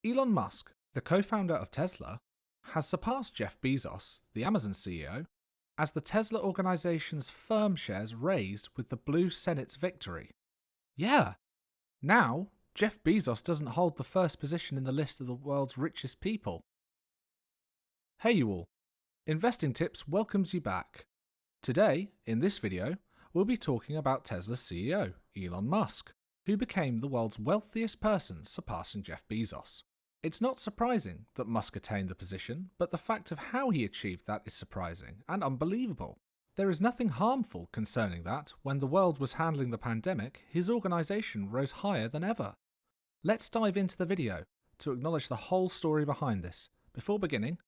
Elon Musk, the co-founder of Tesla, has surpassed Jeff Bezos, the Amazon CEO, as the Tesla organization's firm shares raised with the Blue Senate's victory. Yeah, now Jeff Bezos doesn't hold the first position in the list of the world's richest people. Hey you all, Investing Tips welcomes you back. Today, in this video, we'll be talking about Tesla's CEO, Elon Musk, who became the world's wealthiest person, surpassing Jeff Bezos. It's not surprising that Musk attained the position, but the fact of how he achieved that is surprising and unbelievable. There is nothing harmful concerning that when the world was handling the pandemic, his organisation rose higher than ever. Let's dive into the video to acknowledge the whole story behind this. Before beginning,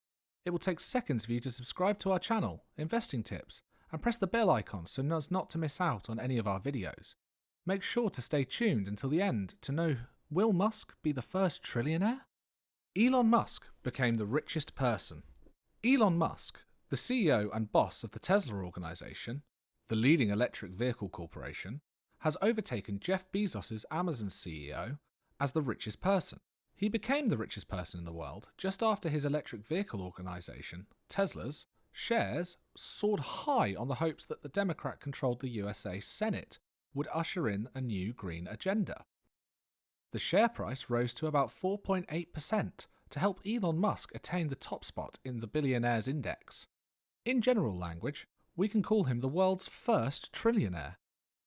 it will take seconds for you to subscribe to our channel, Investing Tips, and press the bell icon so as not to miss out on any of our videos. Make sure to stay tuned until the end to know, will Musk be the first trillionaire? Elon Musk became the richest person. Elon Musk, the CEO and boss of the Tesla organization, the leading electric vehicle corporation, has overtaken Jeff Bezos' Amazon CEO as the richest person. He became the richest person in the world just after his electric vehicle organization, Tesla's, shares soared high on the hopes that the Democrat-controlled the USA Senate would usher in a new green agenda. The share price rose to about 4.8% to help Elon Musk attain the top spot in the billionaires index. In general language, we can call him the world's first trillionaire.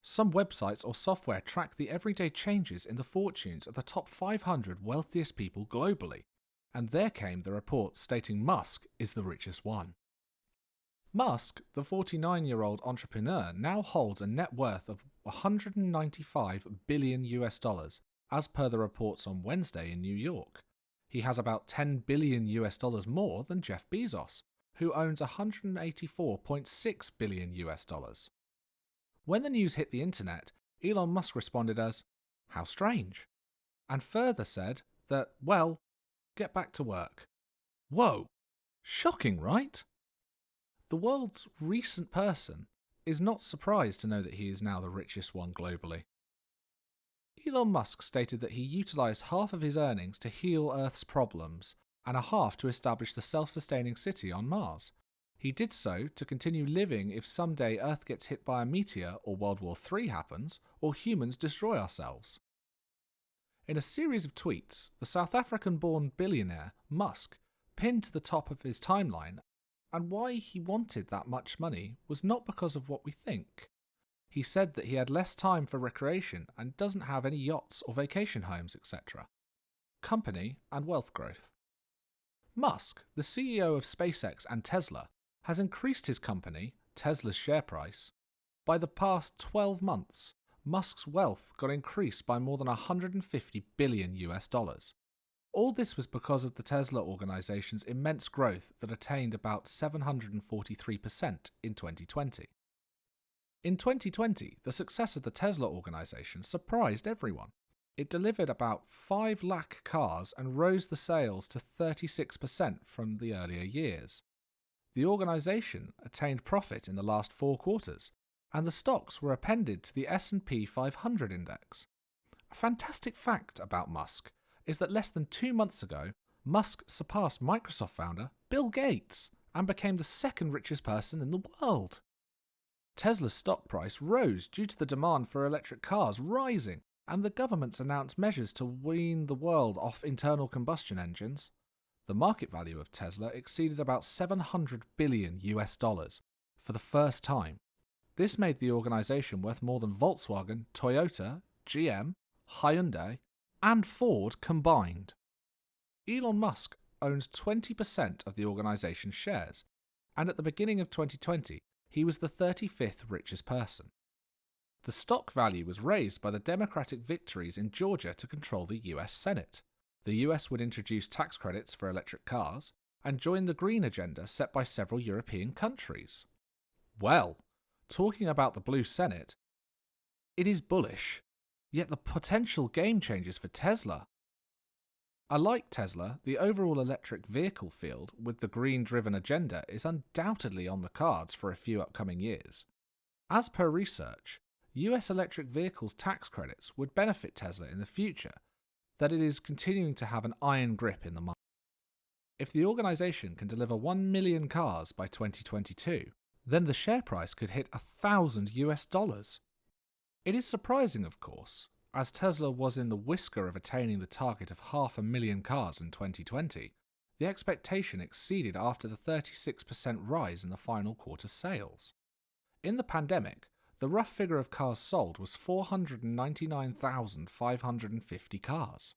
Some websites or software track the everyday changes in the fortunes of the top 500 wealthiest people globally, and there came the report stating Musk is the richest one. Musk, the 49-year-old entrepreneur, now holds a net worth of $195 billion as per the reports on Wednesday in New York. He has about $10 billion more than Jeff Bezos, who owns $184.6 billion. When the news hit the internet, Elon Musk responded as, "How strange," and further said that, well, get back to work. Whoa! Shocking, right? The world's recent person is not surprised to know that he is now the richest one globally. Elon Musk stated that he utilised half of his earnings to heal Earth's problems and a half to establish the self-sustaining city on Mars. He did so to continue living if someday Earth gets hit by a meteor or World War III happens or humans destroy ourselves. In a series of tweets, the South African-born billionaire Musk pinned to the top of his timeline, and why he wanted that much money was not because of what we think. He said that he had less time for recreation and doesn't have any yachts or vacation homes, etc. Company and wealth growth. Musk, the CEO of SpaceX and Tesla, has increased his company, Tesla's share price. By the past 12 months, Musk's wealth got increased by more than $150 billion. All this was because of the Tesla organization's immense growth that attained about 743% in 2020. In 2020, the success of the Tesla organization surprised everyone. It delivered about 5 lakh cars and rose the sales to 36% from the earlier years. The organization attained profit in the last 4 quarters, and the stocks were appended to the S&P 500 index. A fantastic fact about Musk is that less than 2 months ago, Musk surpassed Microsoft founder Bill Gates and became the second richest person in the world. Tesla's stock price rose due to the demand for electric cars rising, and the government's announced measures to wean the world off internal combustion engines. The market value of Tesla exceeded about $700 billion for the first time. This made the organization worth more than Volkswagen, Toyota, GM, Hyundai, and Ford combined. Elon Musk owns 20% of the organization's shares, and at the beginning of 2020, he was the 35th richest person. The stock value was raised by the Democratic victories in Georgia to control the US Senate. The US would introduce tax credits for electric cars and join the green agenda set by several European countries. Well, talking about the Blue Senate, it is bullish, yet the potential game changers for Tesla. Unlike Tesla, the overall electric vehicle field with the green-driven agenda is undoubtedly on the cards for a few upcoming years. As per research, US electric vehicles tax credits would benefit Tesla in the future, that it is continuing to have an iron grip in the market. If the organisation can deliver 1 million cars by 2022, then the share price could hit $1,000. It is surprising, of course, as Tesla was in the whisker of attaining the target of 500,000 cars in 2020. The expectation exceeded after the 36% rise in the final quarter sales. In the pandemic, the rough figure of cars sold was 499,550 cars.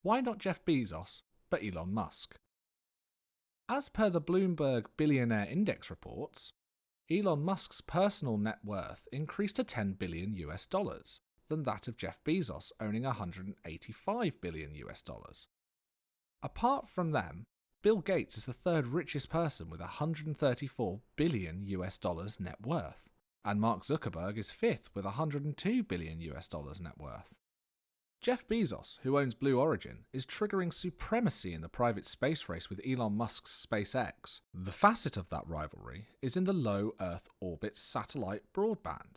Why not Jeff Bezos, but Elon Musk? As per the Bloomberg Billionaire Index reports, Elon Musk's personal net worth increased to $10 billion than that of Jeff Bezos owning $185 billion. Apart from them, Bill Gates is the third richest person with $134 billion net worth, and Mark Zuckerberg is fifth with $102 billion net worth. Jeff Bezos, who owns Blue Origin, is triggering supremacy in the private space race with Elon Musk's SpaceX. The facet of that rivalry is in the low Earth orbit satellite broadband.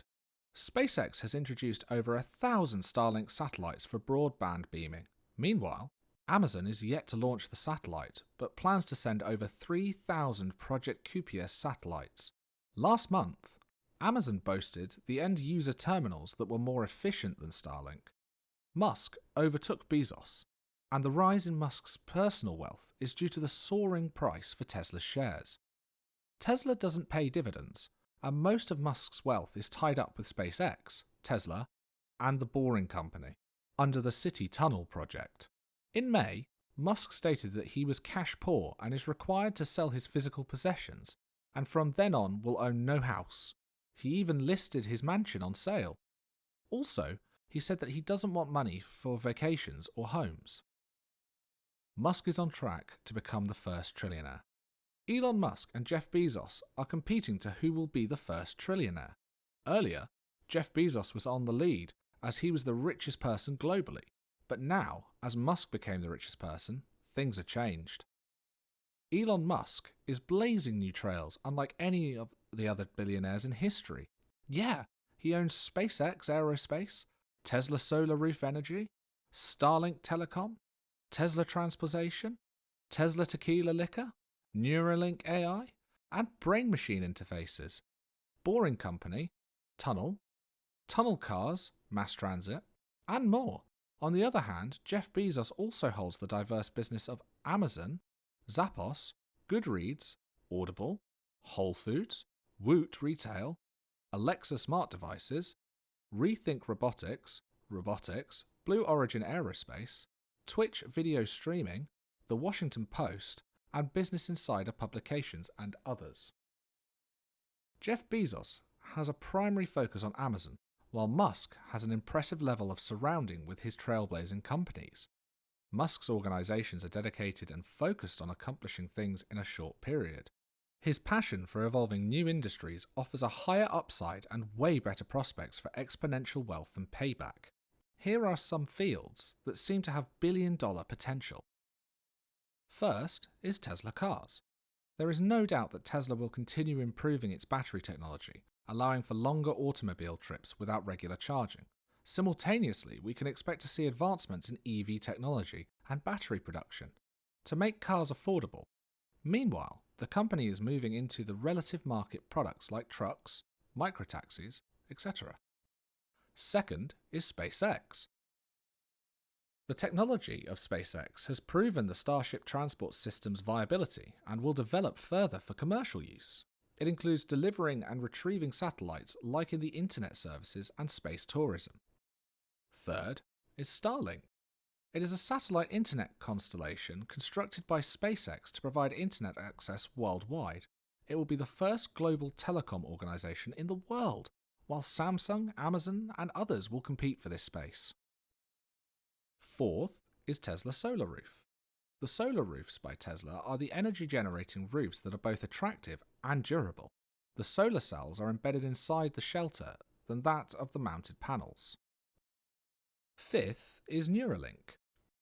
SpaceX has introduced over 1,000 Starlink satellites for broadband beaming. Meanwhile, Amazon is yet to launch the satellite, but plans to send over 3,000 Project Kuiper satellites. Last month, Amazon boasted the end-user terminals that were more efficient than Starlink. Musk overtook Bezos, and the rise in Musk's personal wealth is due to the soaring price for Tesla's shares. Tesla doesn't pay dividends, and most of Musk's wealth is tied up with SpaceX, Tesla, and the Boring Company, under the City Tunnel project. In May, Musk stated that he was cash poor and is required to sell his physical possessions, and from then on will own no house. He even listed his mansion on sale. Also, he said that he doesn't want money for vacations or homes. Musk is on track to become the first trillionaire. Elon Musk and Jeff Bezos are competing to who will be the first trillionaire. Earlier, Jeff Bezos was on the lead as he was the richest person globally, but now, as Musk became the richest person, things are changed. Elon Musk is blazing new trails unlike any of the other billionaires in history. Yeah, he owns SpaceX Aerospace, Tesla Solar Roof Energy, Starlink Telecom, Tesla Transportation, Tesla Tequila Liquor, Neuralink AI, and brain-machine interfaces, Boring Company, Tunnel Cars, Mass Transit, and more. On the other hand, Jeff Bezos also holds the diverse business of Amazon, Zappos, Goodreads, Audible, Whole Foods, Woot Retail, Alexa Smart Devices, Rethink Robotics, Blue Origin Aerospace, Twitch Video Streaming, The Washington Post, and Business Insider Publications, and others. Jeff Bezos has a primary focus on Amazon, while Musk has an impressive level of surrounding with his trailblazing companies. Musk's organizations are dedicated and focused on accomplishing things in a short period. His passion for evolving new industries offers a higher upside and way better prospects for exponential wealth and payback. Here are some fields that seem to have billion-dollar potential. First is Tesla cars. There is no doubt that Tesla will continue improving its battery technology, allowing for longer automobile trips without regular charging. Simultaneously, we can expect to see advancements in EV technology and battery production to make cars affordable. Meanwhile, the company is moving into the relative market products like trucks, microtaxis, etc. Second is SpaceX. The technology of SpaceX has proven the Starship transport system's viability and will develop further for commercial use. It includes delivering and retrieving satellites like in the internet services and space tourism. Third is Starlink. It is a satellite internet constellation constructed by SpaceX to provide internet access worldwide. It will be the first global telecom organization in the world, while Samsung, Amazon, and others will compete for this space. Fourth is Tesla Solar Roof. The solar roofs by Tesla are the energy-generating roofs that are both attractive and durable. The solar cells are embedded inside the shelter than that of the mounted panels. Fifth is Neuralink.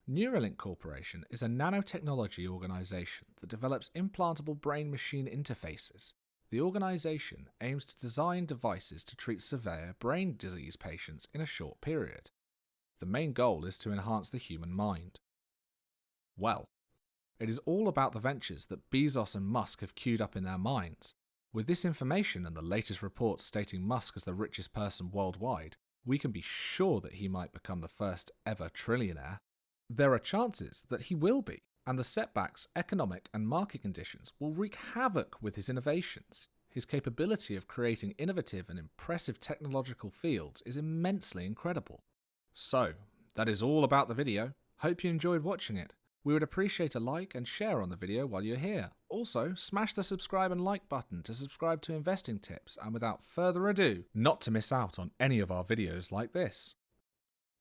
Neuralink Corporation is a nanotechnology organization that develops implantable brain-machine interfaces. The organization aims to design devices to treat severe brain disease patients in a short period. the main goal is to enhance the human mind. Well, it is all about the ventures that Bezos and Musk have queued up in their minds. With this information and the latest reports stating Musk as the richest person worldwide, we can be sure that he might become the first ever trillionaire. There are chances that he will be, and the setbacks, economic and market conditions will wreak havoc with his innovations. His capability of creating innovative and impressive technological fields is immensely incredible. So, that is all about the video. Hope you enjoyed watching it. We would appreciate a like and share on the video while you're here. Also, smash the subscribe and like button to subscribe to investing tips, and without further ado, not to miss out on any of our videos like this.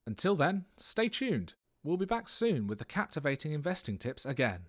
Until then, stay tuned. We'll be back soon with the captivating investing tips again.